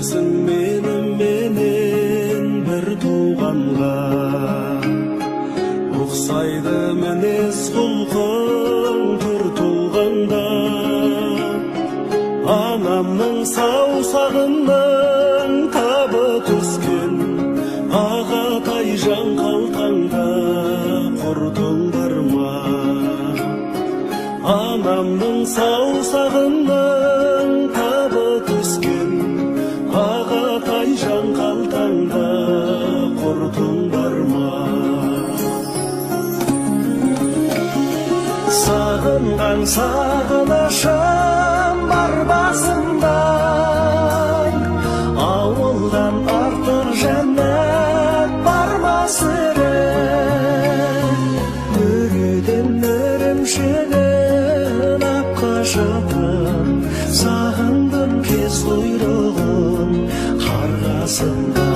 келесің менен бір туғанға. Ұқсайды мінез құлқың түр туғанда. Анамның саусағының табы түскен ағатай жан қалтаңда құртың бар ма? Анамның саусағының табы түскен ағатай жан қалтаңда құртың бар ма? Сағынған сағынышым бар басымда, ауылдан артық жәннат бар ма сірә? Үруден үрімшігін ап қашатын, сағындым кез құйрығын қарғасында.